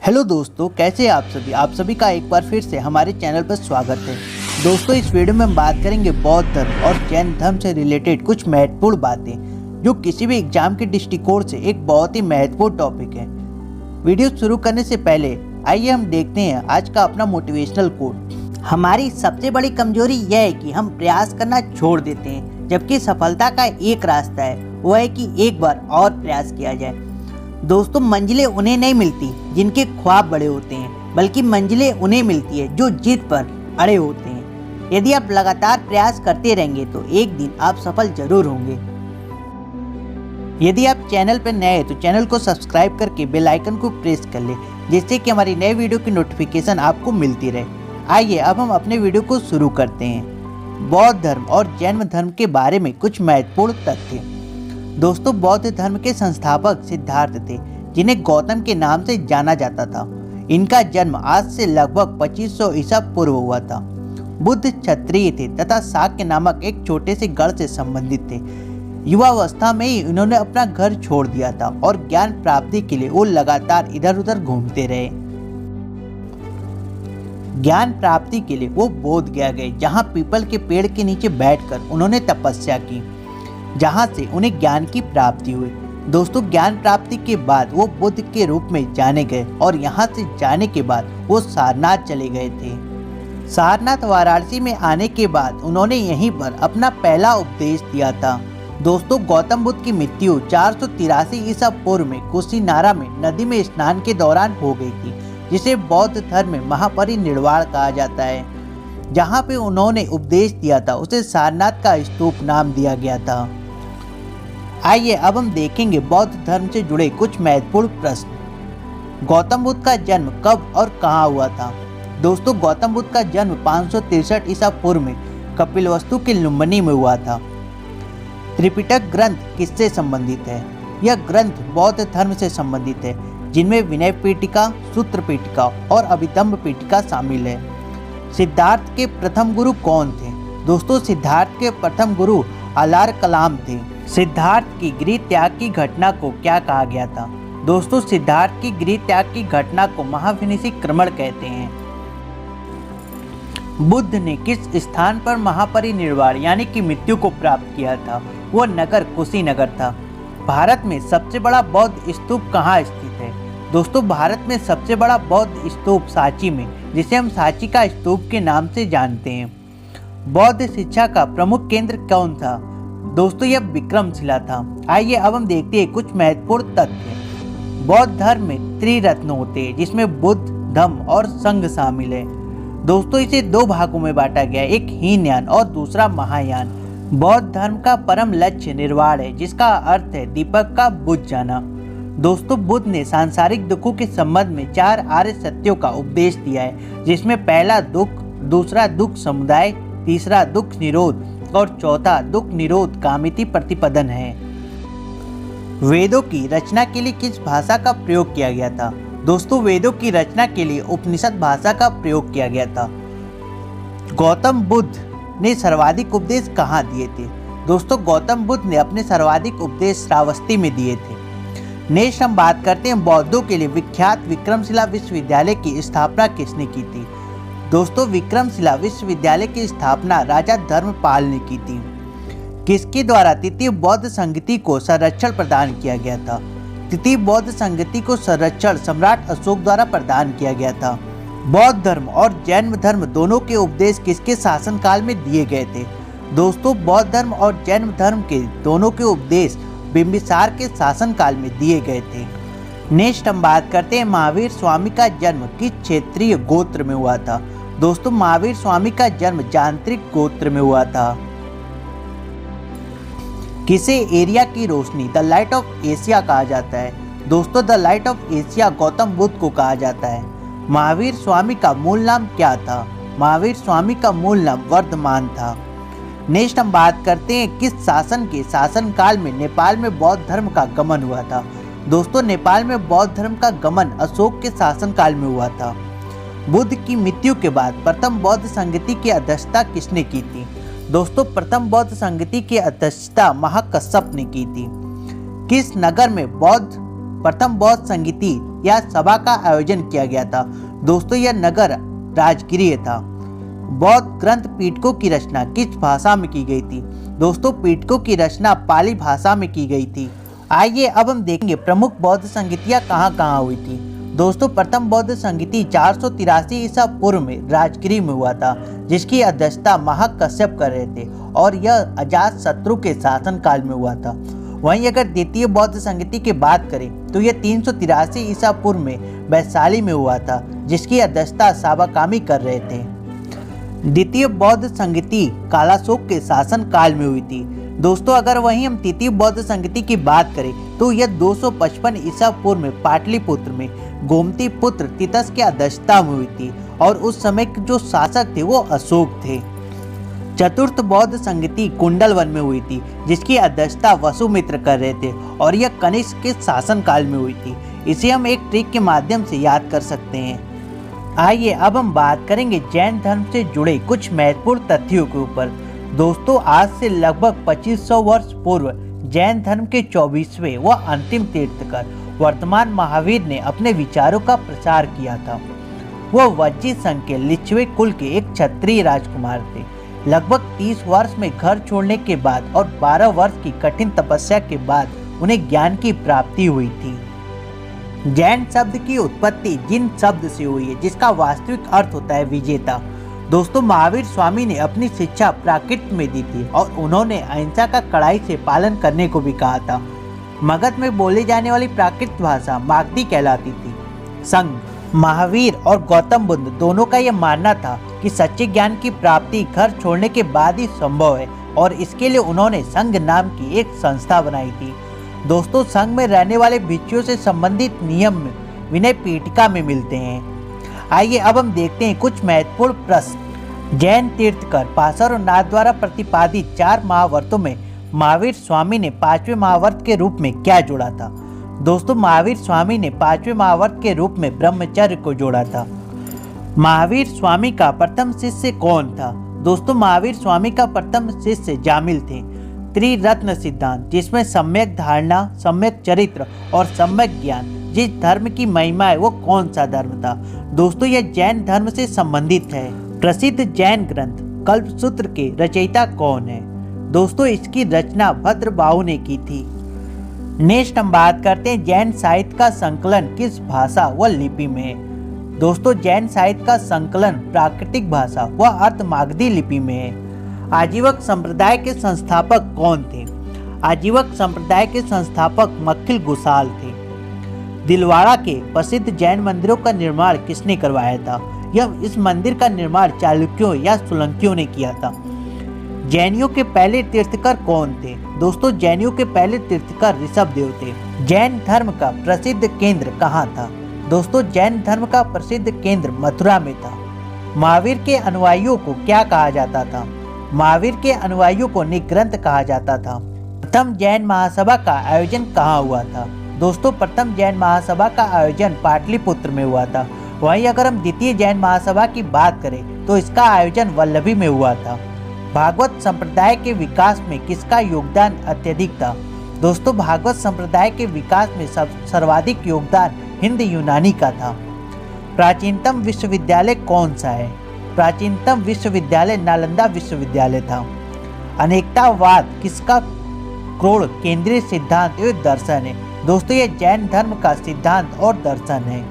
Hello दोस्तों, कैसे हैं आप सभी का एक बार फिर से हमारे चैनल पर स्वागत है। दोस्तों, इस वीडियो में हम बात करेंगे बौद्ध धर्म और जैन धर्म से रिलेटेड कुछ महत्वपूर्ण बातें जो किसी भी एग्जाम के दृष्टिकोण से एक बहुत ही महत्वपूर्ण टॉपिक है। वीडियो शुरू करने से पहले आइए हम देखते हैं आज का अपना मोटिवेशनल कोट। हमारी सबसे बड़ी कमजोरी यह है कि हम प्रयास करना छोड़ देते हैं, जबकि सफलता का एक रास्ता है, वो है कि एक बार और प्रयास किया जाए। दोस्तों, मंजिलें उन्हें नहीं मिलती जिनके ख्वाब बड़े होते हैं, बल्कि मंजिलें उन्हें मिलती है जो जिद पर अड़े होते हैं। यदि आप लगातार प्रयास करते रहेंगे तो एक दिन आप सफल जरूर होंगे। यदि आप चैनल पर नए हैं तो चैनल को सब्सक्राइब करके बेल आइकन को प्रेस कर ले, जिससे कि हमारी नए वीडियो की नोटिफिकेशन आपको मिलती रहे। आइए अब हम अपने वीडियो को शुरू करते हैं। बौद्ध धर्म और जैन धर्म के बारे में कुछ महत्वपूर्ण तथ्य। दोस्तों, बौद्ध धर्म के संस्थापक सिद्धार्थ थे, जिन्हें गौतम के नाम से जाना जाता था। इनका जन्म आज से लगभग 2500 ईसा पूर्व हुआ था। बुद्ध क्षत्रिय थे तथा शाक्य नामक एक छोटे से गढ़ से संबंधित थे। युवावस्था में ही इन्होंने अपना घर छोड़ दिया था और ज्ञान प्राप्ति के लिए वो लगातार इधर उधर घूमते रहे। ज्ञान प्राप्ति के लिए वो बोध गया गए, जहाँ पीपल के पेड़ के नीचे बैठकर उन्होंने तपस्या की, जहां से उन्हें ज्ञान की प्राप्ति हुई। दोस्तों, ज्ञान प्राप्ति के बाद वो बुद्ध के रूप में जाने गए और यहां से जाने के बाद वो सारनाथ चले गए थे। सारनाथ वाराणसी में आने के बाद उन्होंने यहीं पर अपना पहला उपदेश दिया था। दोस्तों, गौतम बुद्ध की मृत्यु 483 ईसा पूर्व में कुशीनारा में नदी में स्नान के दौरान हो गई थी, जिसे बौद्ध धर्म में महापरिनिर्वाण कहा जाता है। जहाँ पे उन्होंने उपदेश दिया था उसे सारनाथ का स्तूप नाम दिया गया था। आइए अब हम देखेंगे बौद्ध धर्म से जुड़े कुछ महत्वपूर्ण प्रश्न। गौतम बुद्ध का जन्म कब और कहाँ हुआ था? दोस्तों, गौतम बुद्ध का जन्म 563 ईसा पूर्व में कपिलवस्तु के लुम्बिनी में हुआ था। त्रिपिटक ग्रंथ किससे संबंधित है? यह ग्रंथ बौद्ध धर्म से संबंधित है, जिनमें विनय पीठिका, सूत्र पीठिका और अभिधम्म पीठिका शामिल है। सिद्धार्थ के प्रथम गुरु कौन थे? दोस्तों, सिद्धार्थ के प्रथम गुरु अलार कलाम थे। सिद्धार्थ की गृह त्याग की घटना को क्या कहा गया था? दोस्तों, सिद्धार्थ की गृह त्याग की घटना को महाविनिष्क्रमण कहते हैं। बुद्ध ने किस स्थान पर महापरिनिर्वाण यानी कि मृत्यु को प्राप्त किया था? वो नगर कुशीनगर था। भारत में सबसे बड़ा बौद्ध स्तूप कहाँ स्थित है? दोस्तों, भारत में सबसे बड़ा बौद्ध स्तूप सांची में, जिसे हम सांची का स्तूप के नाम से जानते हैं। बौद्ध शिक्षा का प्रमुख केंद्र कौन था? दोस्तों, यह विक्रमशिला था। आइए अब हम देखते हैं कुछ महत्वपूर्ण तथ्य। बौद्ध धर्म में त्रिरत्न होते हैं, जिसमें बुद्ध, धम्म और संघ शामिल है। दोस्तों, इसे दो भागों में बांटा गया है, एक हीनयान और दूसरा महायान। बौद्ध धर्म का परम लक्ष्य निर्वाण है, जिसका अर्थ है दीपक का बुझ जाना। दोस्तों, बुद्ध ने सांसारिक दुखों के संबंध में 4 आर्य सत्यों का उपदेश दिया है, जिसमें पहला दुख, दूसरा दुख समुदाय, तीसरा दुख निरोध और चौथा दुख निरोध कामिति प्रतिपदन है। वेदों की रचना के लिए किस भाषा का प्रयोग किया गया था? दोस्तों, वेदों की रचना के लिए उपनिषद भाषा का प्रयोग किया गया था। गौतम बुद्ध ने सर्वाधिक उपदेश कहाँ दिए थे? दोस्तों, गौतम बुद्ध ने अपने सर्वाधिक उपदेश श्रावस्ती में दिए थे। नेक्स्ट हम बात करते हैं बौद्धों के लिए विख्यात विक्रमशिला विश्वविद्यालय की स्थापना किसने की थी? दोस्तों, विक्रमशिला विश्वविद्यालय की स्थापना राजा धर्मपाल ने की थी। किसके द्वारा तृतीय बौद्ध संगति को संरक्षण प्रदान किया गया था? तृतीय बौद्ध संगति को संरक्षण सम्राट अशोक द्वारा प्रदान किया गया था। बौद्ध धर्म और जैन धर्म दोनों के उपदेश किसके शासनकाल में दिए गए थे? दोस्तों, बौद्ध धर्म और जैन धर्म के दोनों के उपदेश बिंबिसार के शासनकाल में दिए गए थे। नेक्स्ट हम बात करते हैं महावीर स्वामी का जन्म किस क्षेत्रीय गोत्र में हुआ था? दोस्तों, महावीर स्वामी का जन्म जांत्रिक गोत्र में हुआ था। किसे एरिया की रोशनी द लाइट ऑफ एशिया कहा जाता है? दोस्तों, the light of Asia Gautam Buddha को कहा जाता है। महावीर स्वामी का मूल नाम क्या था? महावीर स्वामी का मूल नाम वर्धमान था। नेक्स्ट हम बात करते हैं किस शासन के शासनकाल में नेपाल में बौद्ध धर्म का गमन हुआ था? दोस्तों, नेपाल में बौद्ध धर्म का गमन अशोक के शासनकाल में हुआ था। बुद्ध की मृत्यु के बाद प्रथम बौद्ध संगति की अध्यक्षता किसने की थी? दोस्तों, प्रथम बौद्ध संगति की अध्यक्षता महाकश्यप ने की थी। किस नगर में बौद्ध प्रथम बौद्ध संगीति या सभा का आयोजन किया गया था। दोस्तों यह नगर राजगृह था। बौद्ध ग्रंथ पिटकों की रचना किस भाषा में की गई थी? दोस्तों पिटकों की रचना पाली भाषा में की गई थी। आइए अब हम देखेंगे प्रमुख बौद्ध संगीतियाँ कहाँ हुई थी। दोस्तों प्रथम बौद्ध संगीति 483 ईसा पूर्व में राजगृह में हुआ था, जिसकी अध्यक्षता महाकश्यप कर रहे थे और यह अजात शत्रु के शासन काल में हुआ था। वहीं अगर द्वितीय बौद्ध संगीति की बात करें तो यह 383 ईसा पूर्व में वैशाली में हुआ था, जिसकी अध्यक्षता साबाकामी कर रहे थे। द्वितीय बौद्ध संगीति कालाशोक के शासन काल में हुई थी। दोस्तों अगर वहीं हम तृतीय बौद्ध संगीति की बात करें तो यह 255 ईसा पूर्व में पाटलिपुत्र में गोमती पुत्र तितस के अध्यक्षता में हुई थी और उस समय के जो शासक थे वो अशोक थे। चतुर्थ बौद्ध संगीति कुंडलवन में हुई थी, जिसकी अध्यक्षता वसुमित्र कर रहे थे और यह कनिष्क के शासन काल में हुई थी। इसे हम एक ट्रिक के माध्यम से याद कर सकते हैं। आइए अब हम बात करेंगे जैन धर्म से जुड़े कुछ महत्वपूर्ण तथ्यों के ऊपर। दोस्तों आज से लगभग 2500 वर्ष पूर्व जैन धर्म के 24वें व अंतिम तीर्थकर वर्तमान महावीर ने अपने विचारों का प्रचार किया था। वह वज्जी संघ के लिच्छवे कुल के एक क्षत्रिय राजकुमार थे। लगभग 30 वर्ष में घर छोड़ने के बाद और 12 वर्ष की कठिन तपस्या के बाद उन्हें ज्ञान की प्राप्ति हुई थी। जैन शब्द की उत्पत्ति जिन शब्द से हुई है, जिसका वास्तविक अर्थ होता है विजेता। दोस्तों महावीर स्वामी ने अपनी शिक्षा प्राकृत में दी थी और उन्होंने अहिंसा का कड़ाई से पालन करने को भी कहा था। मगध में बोली जाने वाली प्राकृत भाषा मागधी कहलाती थी। संघ महावीर और गौतम बुद्ध दोनों का यह मानना था कि सच्चे ज्ञान की प्राप्ति घर छोड़ने के बाद ही संभव है और इसके लिए उन्होंने संघ नाम की एक संस्था बनाई थी। दोस्तों संघ में रहने वाले भिक्षुओं से संबंधित नियम विनय पीठिका में मिलते हैं। आइए अब हम देखते हैं कुछ महत्वपूर्ण प्रश्न। जैन तीर्थकर पार्श्वनाथ द्वारा प्रतिपादित 4 महाव्रतों में महावीर स्वामी ने 5वें महाव्रत के रूप में क्या जोड़ा था? दोस्तों महावीर स्वामी ने 5वें महाव्रत के रूप में ब्रह्मचर्य को जोड़ा था। महावीर स्वामी का प्रथम शिष्य कौन था? दोस्तों महावीर स्वामी का प्रथम शिष्य जामिल थे। त्रिरत्न सिद्धांत, जिसमें सम्यक धारणा, सम्यक चरित्र और सम्यक ज्ञान, जिस धर्म की महिमा है वो कौन सा धर्म था? दोस्तों यह जैन धर्म से संबंधित है। प्रसिद्ध जैन ग्रंथ कल्पसूत्र के रचयिता कौन है? दोस्तों इसकी रचना भद्रबाहु ने की थी। नेक्स्ट हम बात करते हैं जैन साहित्य का संकलन किस भाषा व लिपि में है? दोस्तों जैन साहित्य का संकलन प्राकृतिक भाषा व अर्थ मागधी लिपि में है। आजीवक संप्रदाय के संस्थापक कौन थे? आजीवक संप्रदाय के संस्थापक मक्खिल गोसाल थे। दिलवाड़ा के प्रसिद्ध जैन मंदिरों का निर्माण किसने करवाया था? इस मंदिर का निर्माण चालुक्यों या सोलंकियों ने किया था। जैनियों के पहले तीर्थकर कौन थे? दोस्तों जैनियों के पहले तीर्थकर ऋषभदेव थे। जैन धर्म का प्रसिद्ध केंद्र कहाँ था? दोस्तों जैन धर्म का प्रसिद्ध केंद्र मथुरा में था। महावीर के अनुयायियों को क्या कहा जाता था? महावीर के अनुयायियों को निग्रंथ कहा जाता था। प्रथम जैन महासभा का आयोजन कहाँ हुआ था? दोस्तों प्रथम जैन महासभा का आयोजन पाटलिपुत्र में हुआ था। वहीं अगर हम द्वितीय जैन महासभा की बात करें तो इसका आयोजन वल्लभी में हुआ था। भागवत संप्रदाय के विकास में किसका योगदान अत्यधिक था? दोस्तों भागवत संप्रदाय के विकास में सर्वाधिक योगदान हिंद यूनानी का था। प्राचीनतम विश्वविद्यालय कौन सा है? प्राचीनतम विश्वविद्यालय नालंदा विश्वविद्यालय था। अनेकतावाद किसका क्रोड़ केंद्रीय सिद्धांत एवं दर्शन है? दोस्तों यह जैन धर्म का सिद्धांत और दर्शन है।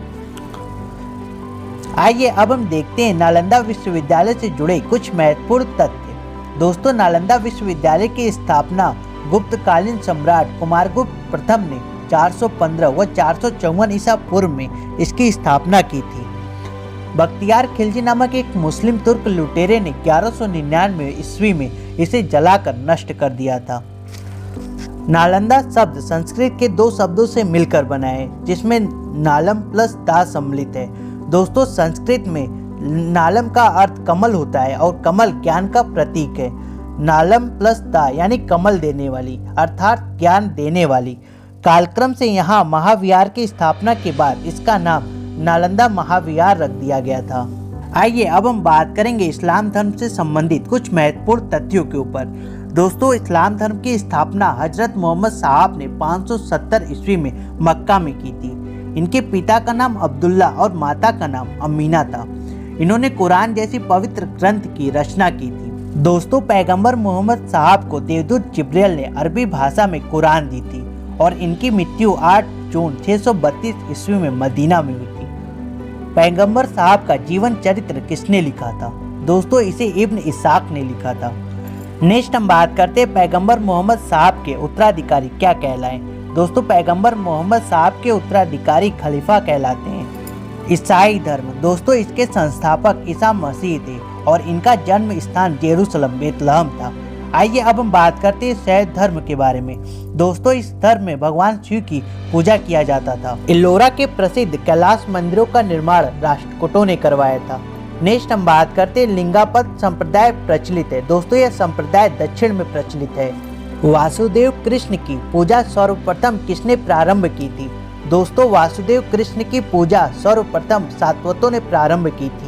आइए अब हम देखते हैं नालंदा विश्वविद्यालय से जुड़े कुछ महत्वपूर्ण तथ्य। दोस्तों नालंदा विश्वविद्यालय की स्थापना गुप्तकालीन सम्राट कुमारगुप्त प्रथम ने 415 व 454 ईसा पूर्व में इसकी स्थापना की थी। बख्तियार खिलजी नामक एक मुस्लिम तुर्क लुटेरे ने 1199 ईस्वी में इसे जलाकर नष्ट कर दिया था। नालंदा शब्द संस्कृत के 2 शब्दों से मिलकर बना है, जिसमें नालम प्लस दा सम्मिलित है। दोस्तों संस्कृत में नालम का अर्थ कमल होता है और कमल ज्ञान का प्रतीक है। नालम प्लस दा यानी कमल देने वाली अर्थात ज्ञान देने वाली। कालक्रम से यहाँ महाविहार की स्थापना के बाद इसका नाम नालंदा महाविहार रख दिया गया था। आइए अब हम बात करेंगे इस्लाम धर्म से संबंधित कुछ महत्वपूर्ण तथ्यों के ऊपर। दोस्तों इस्लाम धर्म की स्थापना हजरत मोहम्मद साहब ने 570 ईस्वी में मक्का में की थी। इनके पिता का नाम अब्दुल्ला और माता का नाम अमीना था। इन्होंने कुरान जैसी पवित्र ग्रंथ की रचना की थी। दोस्तों पैगंबर मोहम्मद साहब को देवदूत जिब्राइल ने अरबी भाषा में कुरान दी थी और इनकी मृत्यु 8 जून 632 ईस्वी में मदीना में हुई थी। पैगंबर साहब का जीवन चरित्र किसने लिखा था? दोस्तों इसे इब्न इसाक ने लिखा था। नेक्स्ट हम बात करते हैं पैगंबर मोहम्मद साहब के उत्तराधिकारी क्या कहलाएं। दोस्तों पैगंबर मोहम्मद साहब के उत्तराधिकारी खलीफा कहलाते हैं। ईसाई धर्म, दोस्तों इसके संस्थापक ईसा मसीह थे और इनका जन्म स्थान जेरूसलम बेतलहम था। आइए अब हम बात करते हैं शैव धर्म के बारे में। दोस्तों इस धर्म में भगवान शिव की पूजा किया जाता था। इल्लोरा के प्रसिद्ध कैलाश मंदिरों का निर्माण राष्ट्रकूटों ने करवाया था। नेक्स्ट हम बात करते हैं लिंगापत संप्रदाय प्रचलित है। दोस्तों यह संप्रदाय दक्षिण में प्रचलित है। वासुदेव कृष्ण की पूजा सर्वप्रथम किसने प्रारंभ की थी? दोस्तों वासुदेव कृष्ण की पूजा सर्वप्रथम सातवतों ने प्रारंभ की थी।